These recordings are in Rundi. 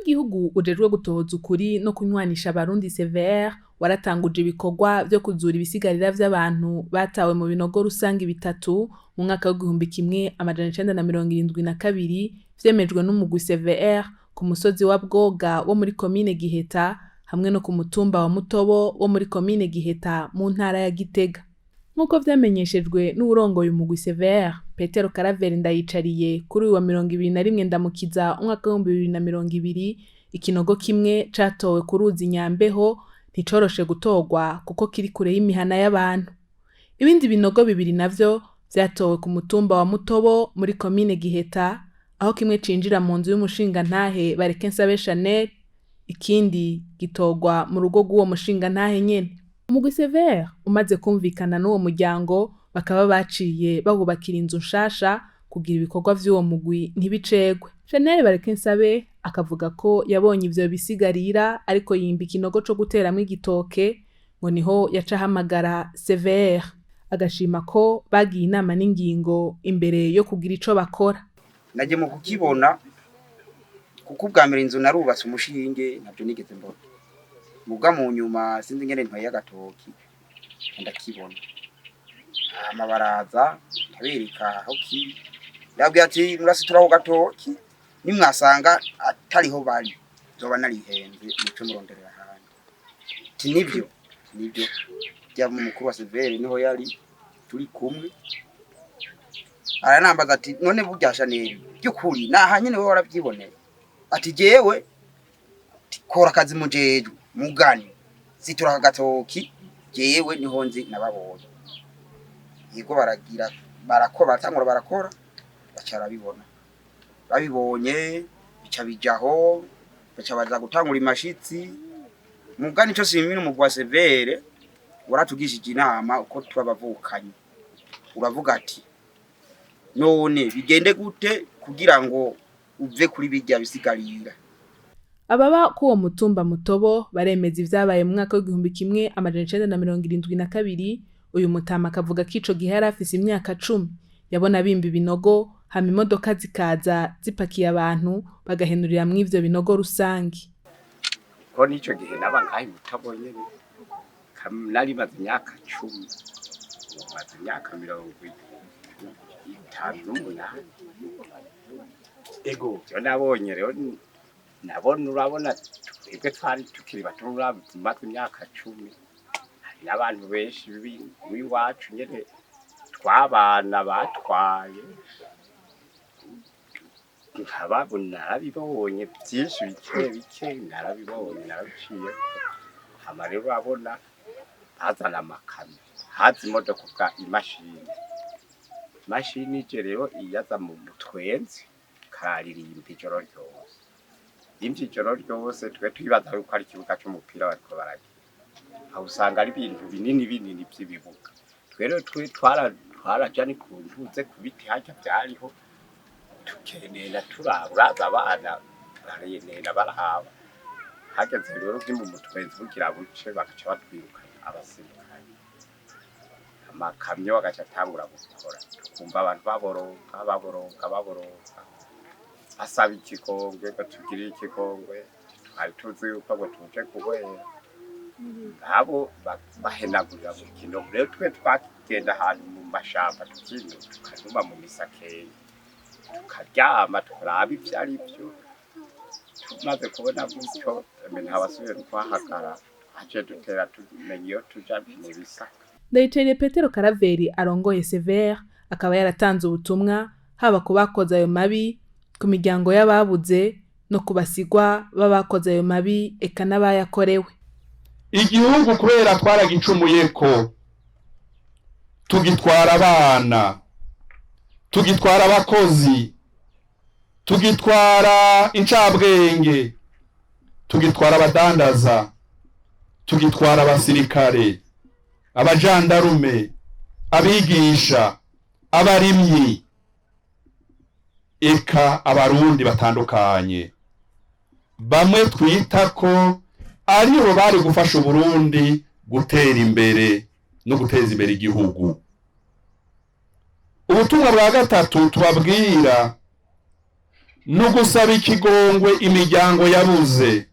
w'igihugu ujejwe gutohoza ukuri no kunywanisha abarundi CVR waratanguje ibikorwa vyo kuzura ibisigarira vy'abantu batawe mu binogo rusangi bitatu mu mwaka w'1972 vyemejwe n'umugwi CVR ku musozi wa Bwoga wo muri komine Giheta hamwe no ku mutumba wa Mutobo wo muri komine Giheta mu ntara ya Gitega. Nkuko vyamenyeshejwe n'urongoye umugwi CVR Petero Karaveri Ndayicariye kuri uyu wa 21 Ndamukiza umwaka wa 2020, ikinogo kimwe catowe ku ruzi Nyambeho nticoroshe gutorwa kuko kiri kure y'imihana y'abantu. Ibindi binogo bibiri navyo vyatowe ku mutumba wa Mutobo muri komine Giheta, aho kimwe cinjira mu nzu y'umushinga ntahe Barekensabe Chanel, ikindi gitorwa mu rugo rw'uwo mushinga ntahe nyene. Umugwi CVR umaze kumvikana n'uwo muryango bakaba baciye bahubakira inzu nshasha kugira ibikorwa vy'uwo mugwi ntibicegwe. Chanel Barekensabe akavuga ko yabonye ivyo bisigarira ariko yimba ikinogo co guteramwo igitoke ngo niho yaca ahamagara CVR, agashima ko bagiye inama n'ingingo imbere yo kugira ico bakora. Naje mu kukibona kuko ubwa mbere inzu narubatse umushinge ntabyo nigeze mbona. Muga mu nyuma sinzi ngene ntwaye agatoki ndakibona. Amabaraza tabereka aho kiri. Yabwiye ati murasitura ho gatoki nimwasanga atariho bari zoba narihenze muco muronderera handi. Ti nivyo bya mukuru wa CVR niho yari turi kumwe. Aranambaza ati none buryasha neri byukuri nahanye niwe waravyiboneye. Ati jewe kora kazi mujeju mugani situra kagatoki jewe niho nzi nababonye. Yego baragira barakora batangura barakora bacara bibona. Babibonye bica bijaho baca baza gutangura imashitsi. Mugani cyo simini mu kwa CVR waratugishije inama uko twabavukanye. Uravuga ati none bigende gute kugira ngo uve kuri bijya bisigarira. Ababa ku uwo mutumba Mutobo baremeza ivyabaye mu mwaka w'1972. Uyu mutama akavuga ko ico gihe yarafise imyaka 10 yabona bimba ibinogo hama imodoka zikaza zipakiye abantu bagahenurira mu ivyo binogo rusangi. Ko nico gihe naba nkayi mutabonye nari maze imyaka 10 maze imyaka 58. Ego cyo nabonye rero nabona urabona twebwe twari tukiri bato maze imyaka 10 n'abantu benshi w'iwacu nyene twabana batwaye nkababona narabibonye byinshi bike narabibonye narabiciye hama rero urabona hazana amakamyo haza imodoka bwa imashini je rero iyaza mu mutwenzi kararirimba ijoro ryose twe twibaza yuko ari ikibuga cy'umupira bariko baragira. Aho usanga ari ibintu binini by'ibibuga. Twero twaraja ni kuntuze kubiti haja byariho tukenera turaburaza abana barenera barahaba. Hageze rero mu mutwenzi bugira buce bagaca batwiruka abasirikare. Amakamyo bagaca tangura gukora. Kumva abantu baboroka. Asaba ikikongwe batugirira ikikongwe twari tuzi yuko ngo tuje kuhwera. Abo bahenagurira mu kino rero twe twagenda ahantu mu mashamba tukanyuma mu misakeye tukaryama tukaraba ivyo ari byo. Tumaze kubona gutyo ntabasubire kwahagara haje dutera tumenye iyo tuja mu bisaka. Ndayicariye Petero Karaveri arongoye CVR akaba yaratanze ubutumwa haba kubakoza ayo mabi ku miryango y'ababuze no kubasigwa babakoze ayo mabi eka n'abayakorewe. Igihugu kubera twaragicumuyeko tugitwara abana, tugitwara abakozi, tugitwara incabwenge, tugitwara abadandaza, tugitwara abasirikare, abajandarume, abigisha, abarimyi, eka abarundi batandukanye. Bamwe twita ko aribo bari gufasha Burundi gutera imbere no guteza imbere igihugu. Ubutumwa bwa gatatu tubabwira no gusaba ikigongwe imiryango yabuze.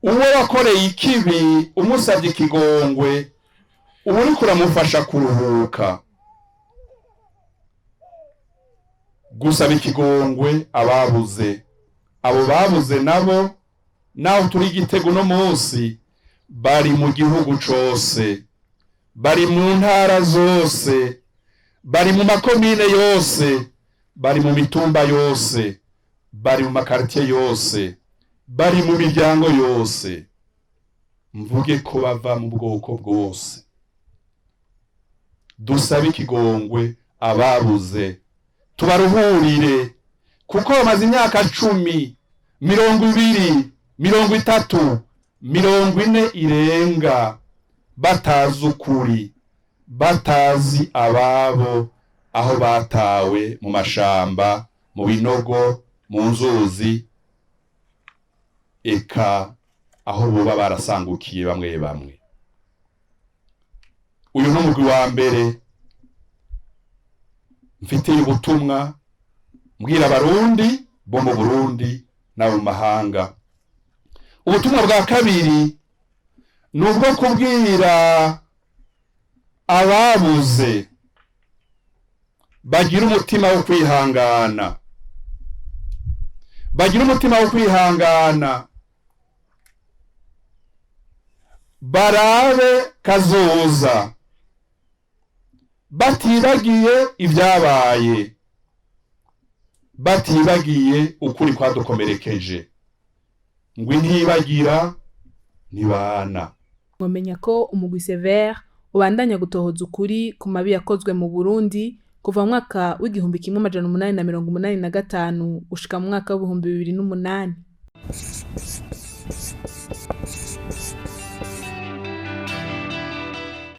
Uwo wakoreye ikibi umusabye ikigongwe uba uriko uramufasha kuruhuka. Gusaba ikigongwe ababuze, abo babuze nabo naho turi Gitega uno munsi bari mu gihugu cose, bari mu ntara zose, bari mu makomine yose, bari mu mitumba yose, bari mu makartier yose, bari mu miryango yose. Mvuge ko bava mu bwoko bwose. Dusabe ikigongwe ababuze, tubaruhurire, kuko bamaze imyaka 10, 20, 30, 40 irenga batazi ukuri, batazi ababo aho batawe mu mashamba, mu binogo, mu nzuzi, eka aho boba barasangukiye bamwe bamwe. Uyu n'umugwi wa mbere mfitiye ubutumwa mbwira abarundi bo mu Burundi na mu mahanga. Ubutumwa bwa kabiri nubwo kubwira ababuze bagira umutima wo kwihangana, bagira umutima wo kwihangana, barabe kazoza, batibagiye ibyabaye, batibagiye ukuri kwadukomerekeje. Ngo ntibagira ntibana. Mwamenya ko umugwi Sévère ubandanya gutohoza ukuri ku mabi yakozwe mu Burundi kuva mu mwaka w'1885 gushika mu mwaka w'2008.